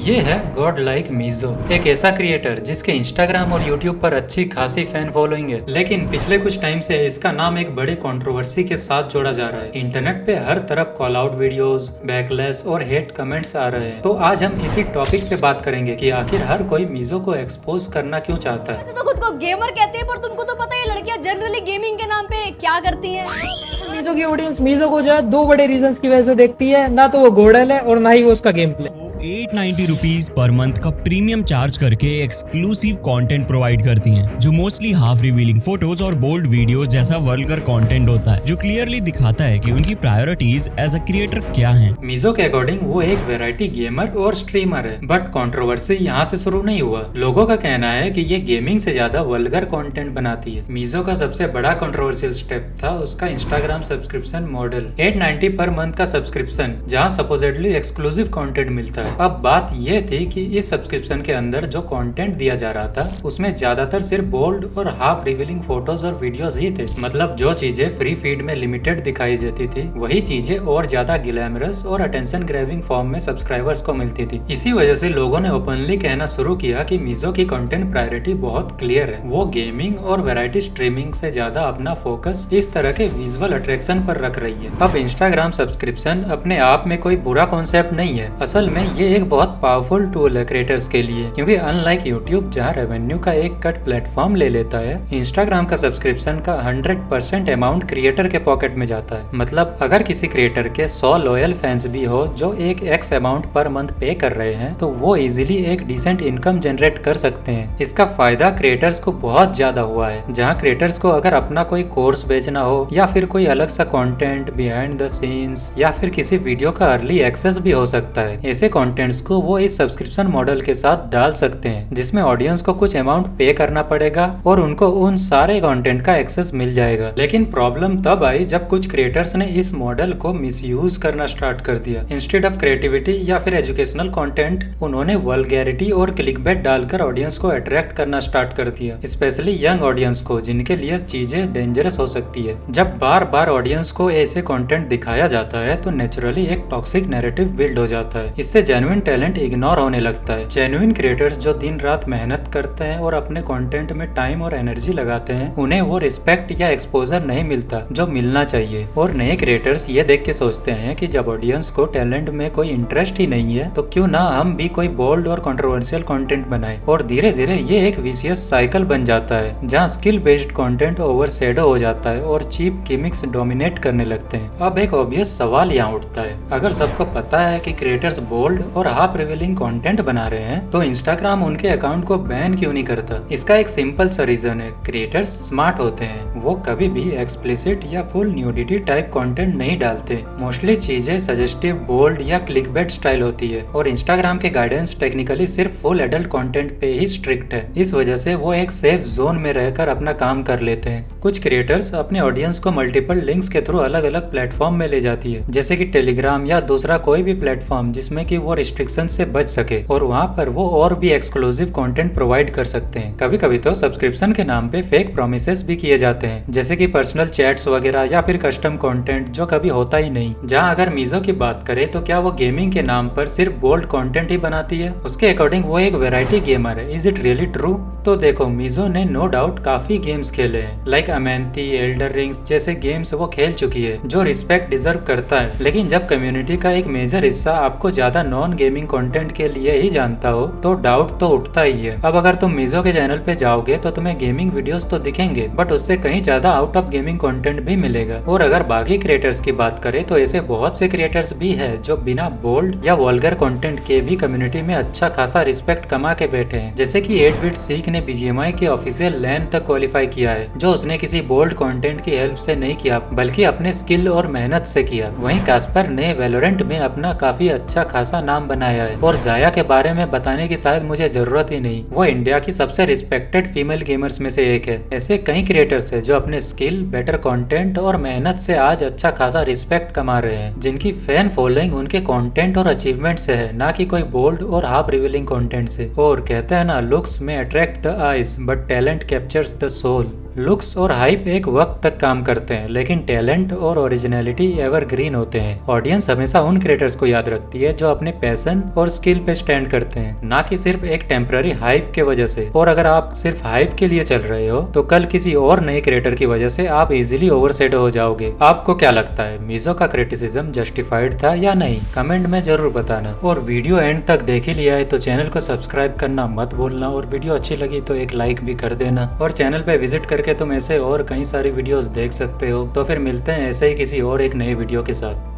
ये है God like meso, एक ऐसा क्रिएटर जिसके इंस्टाग्राम और यूट्यूब पर अच्छी खासी फैन फॉलोइंग है। लेकिन पिछले कुछ टाइम से इसका नाम एक बड़ी कंट्रोवर्सी के साथ जोड़ा जा रहा है। इंटरनेट पे हर तरफ कॉल आउट वीडियोस, बैकलैश और हेट कमेंट्स आ रहे हैं। तो आज हम इसी टॉपिक पे बात करेंगे कि आखिर हर कोई मीजो को एक्सपोज करना क्यों चाहता है। तो खुद को गेमर कहते हैं, पर तुमको तो पता है लड़कियां जनरली गेमिंग के नाम पे क्या करती हैं। मीजो की ऑडियंस मीजो को जो है दो बड़े रीजंस की वजह से देखती है, ना तो वो गोडल है और ना ही वो उसका गेम प्ले। वो 890 रुपीज पर मंथ का प्रीमियम चार्ज करके एक्सक्लूसिव कंटेंट प्रोवाइड करती हैं, जो मोस्टली हाफ रिवीलिंग फोटोज और बोल्ड वीडियोस जैसा वल्गर कंटेंट होता है, जो क्लियरली दिखाता है कि उनकी प्रायोरिटीज एज अ क्रिएटर क्या हैं। मीजो के अकॉर्डिंग वो एक वैरायटी गेमर और स्ट्रीमर है, बट कंट्रोवर्सी यहाँ से शुरू नहीं हुआ। लोगों का कहना है कि ये गेमिंग से ज्यादा वल्गर कंटेंट बनाती है। मीजो का सबसे बड़ा कंट्रोवर्शियल स्टेप था उसका Instagram subscription model, 890 per month का सब्सक्रिप्शन, जहाँ सपोजिटली एक्सक्लूसिव कंटेंट मिलता है। अब बात ये थी कि इस सब्सक्रिप्शन के अंदर जो कंटेंट दिया जा रहा था उसमें ज्यादातर सिर्फ बोल्ड और हाफ रिवीलिंग फोटोज और वीडियोस ही थे। मतलब जो चीजें फ्री फीड में लिमिटेड दिखाई देती थी वही चीजें और ज्यादा ग्लैमरस और अटेंशन ग्रैबिंग फॉर्म में सब्सक्राइबर्स को मिलती थी। इसी वजह से लोगों ने ओपनली कहना शुरू किया कि मीजो की कंटेंट प्रायोरिटी बहुत क्लियर है। वो गेमिंग और वैरायटी स्ट्रीमिंग से ज्यादा अपना फोकस इस तरह के विजुअल अट्रैक्शन पर रख रही है। अब इंस्टाग्राम सब्सक्रिप्शन अपने आप में कोई बुरा कॉन्सेप्ट नहीं है। असल में ये एक बहुत पावरफुल टूल है क्रिएटर्स के लिए, क्योंकि अनलाइक यूट्यूब जहाँ रेवेन्यू का एक कट प्लेटफॉर्म ले लेता है, इंस्टाग्राम का सब्सक्रिप्शन का 100% अमाउंट क्रिएटर के पॉकेट में जाता है। मतलब अगर किसी क्रिएटर के 100 लॉयल फैंस भी हो जो एक एक्स अमाउंट पर मंथ पे कर रहे हैं, तो वो इजीली एक डिसेंट इनकम जनरेट कर सकते हैं। इसका फायदा क्रिएटर्स को बहुत ज्यादा हुआ है। जहाँ क्रिएटर्स को अगर अपना कोई कोर्स बेचना हो या फिर कोई अलग सा कंटेंट बिहाइंड द सीन्स या फिर किसी वीडियो का अर्ली एक्सेस भी हो सकता है, ऐसे कंटेंट्स को वो इस सब्सक्रिप्शन मॉडल के साथ डाल सकते हैं, जिसमें ऑडियंस को कुछ अमाउंट पे करना पड़ेगा और उनको उन सारे कंटेंट का एक्सेस मिल जाएगा। लेकिन प्रॉब्लम तब आई जब कुछ क्रिएटर्स ने इस मॉडल को मिसयूज करना स्टार्ट कर दिया। इंस्टेड ऑफ क्रिएटिविटी या फिर एजुकेशनल कंटेंट, उन्होंने वल्गैरिटी और क्लिकबेट डालकर ऑडियंस को अट्रैक्ट करना स्टार्ट कर दिया, स्पेशली यंग ऑडियंस को, जिनके लिए चीजें डेंजरस हो सकती है। जब बार बार ऑडियंस को ऐसे कंटेंट दिखाया जाता है तो नेचुरली एक टॉक्सिक नैरेटिव बिल्ड हो जाता है। इससे जेन्युइन टैलेंट इग्नोर होने लगता है। जेन्युइन क्रिएटर्स जो दिन रात मेहनत करते हैं और अपने कंटेंट में टाइम और एनर्जी लगाते हैं, उन्हें वो रिस्पेक्ट या एक्सपोजर नहीं मिलता जो मिलना चाहिए। और नए क्रिएटर्स ये देख के सोचते हैं कि जब ऑडियंस को टैलेंट में कोई इंटरेस्ट ही नहीं है तो क्यों ना हम भी कोई बोल्ड और कंट्रोवर्शियल कंटेंट बनाए। और धीरे धीरे ये एक विशियस साइकिल बन जाता है जहाँ स्किल बेस्ड कंटेंट ओवरशैडो हो जाता है और चीप गिमिक्स डोमिनेट करने लगते हैं। अब एक ऑब्वियस सवाल यहाँ उठता है, अगर सबको पता है कि क्रिएटर्स बोल्ड और हाफ रिवीलिंग कंटेंट बना रहे हैं तो इंस्टाग्राम उनके अकाउंट को बैन क्यों नहीं करता? इसका एक सिंपल सा रीजन है, क्रिएटर्स स्मार्ट होते हैं। वो कभी भी एक्सप्लिसिट या फुल न्यूडिटी टाइप कंटेंट नहीं डालते। मोस्टली चीजें सजेस्टिव, बोल्ड या क्लिकबेट स्टाइल होती है और इंस्टाग्राम के गाइडेंस टेक्निकली सिर्फ फुल एडल्ट कंटेंट पे ही स्ट्रिक्ट है। इस वजह से वो एक सेफ जोन में रहकर अपना काम कर लेते हैं। कुछ क्रिएटर्स अपने ऑडियंस को मल्टीपल लिंक्स के थ्रू अलग अलग प्लेटफॉर्म में ले जाती है, जैसे कि टेलीग्राम या दूसरा कोई भी प्लेटफॉर्म जिसमें कि वो रिस्ट्रिक्शन से बच सके, और वहाँ पर वो और भी एक्सक्लूसिव कंटेंट प्रोवाइड कर सकते हैं। कभी कभी तो सब्सक्रिप्शन के नाम पे फेक प्रोमिसेस भी किए जाते हैं, जैसे कि पर्सनल चैट्स वगैरह या फिर कस्टम कंटेंट जो कभी होता ही नहीं। जहाँ अगर मीजो की बात करें तो क्या वो गेमिंग के नाम पर सिर्फ बोल्ड कंटेंट ही बनाती है? उसके अकॉर्डिंग वो एक वैरायटी गेमर है। Is it really true? तो देखो, मीजो ने नो डाउट काफी गेम्स खेले हैं, लाइक अमेंथी, एल्डर रिंग्स जैसे गेम्स वो खेल चुकी है, जो रिस्पेक्ट डिजर्व करता है। लेकिन जब कम्युनिटी का एक मेजर हिस्सा आपको ज्यादा नॉन गेमिंग कंटेंट के लिए ही जानता हो तो डाउट तो उठता ही है। अब अगर तुम मीजो के चैनल पे जाओगे तो तुम्हें गेमिंग वीडियोस तो दिखेंगे, बट उससे कहीं ज्यादा आउट ऑफ गेमिंग कंटेंट भी मिलेगा। और अगर बाकी क्रिएटर्स की बात करें तो ऐसे बहुत से क्रिएटर्स भी है जो बिना बोल्ड या वल्गर कंटेंट के भी कम्युनिटी में अच्छा खासा रिस्पेक्ट कमा के बैठे हैं। जैसे कि 8-बिट सीक ने BGMI के ऑफिशियल लैन तक क्वालिफाई किया है, जो उसने किसी बोल्ड कंटेंट की हेल्प से नहीं किया बल्कि अपने स्किल और मेहनत से किया। वहीं कास्पर ने वैलोरेंट में अपना काफी अच्छा खासा नाम बनाया है, और जाया के बारे में बताने की शायद मुझे जरूरत ही नहीं, वो इंडिया की सबसे रिस्पेक्टेड फीमेल गेमर्स में से एक है। ऐसे कई क्रिएटर्स है जो अपने स्किल, बेटर कंटेंट और मेहनत से आज अच्छा खासा रिस्पेक्ट कमा रहे हैं, जिनकी फैन फॉलोइंग उनके कंटेंट और अचीवमेंट से है, ना कि कोई बोल्ड और हाफ रिवीलिंग कंटेंट से। और कहते हैं ना, लुक्स में attract the eyes but talent captures the soul. Looks और हाइप एक वक्त तक काम करते हैं, लेकिन टैलेंट और ओरिजिनलिटी एवरग्रीन होते हैं। ऑडियंस हमेशा उन क्रिएटर्स को याद रखती है जो अपने पैशन और स्किल पे स्टैंड करते हैं, ना कि सिर्फ एक टेम्पररी हाइप के वजह से। और अगर आप सिर्फ हाइप के लिए चल रहे हो तो कल किसी और नए क्रिएटर की वजह से आप इजीली ओवरशैडो हो जाओगे। आपको क्या लगता है, मीजो का क्रिटिसिज्म जस्टिफाइड था या नहीं? कमेंट में जरूर बताना। और वीडियो एंड तक देख ही लिया है तो चैनल को सब्सक्राइब करना मत भूलना, और वीडियो अच्छी लगी तो एक लाइक भी कर देना। और चैनल पे विजिट करके तुम ऐसे और कई सारी वीडियोस देख सकते हो। तो फिर मिलते हैं ऐसे ही किसी और एक नए वीडियो के साथ।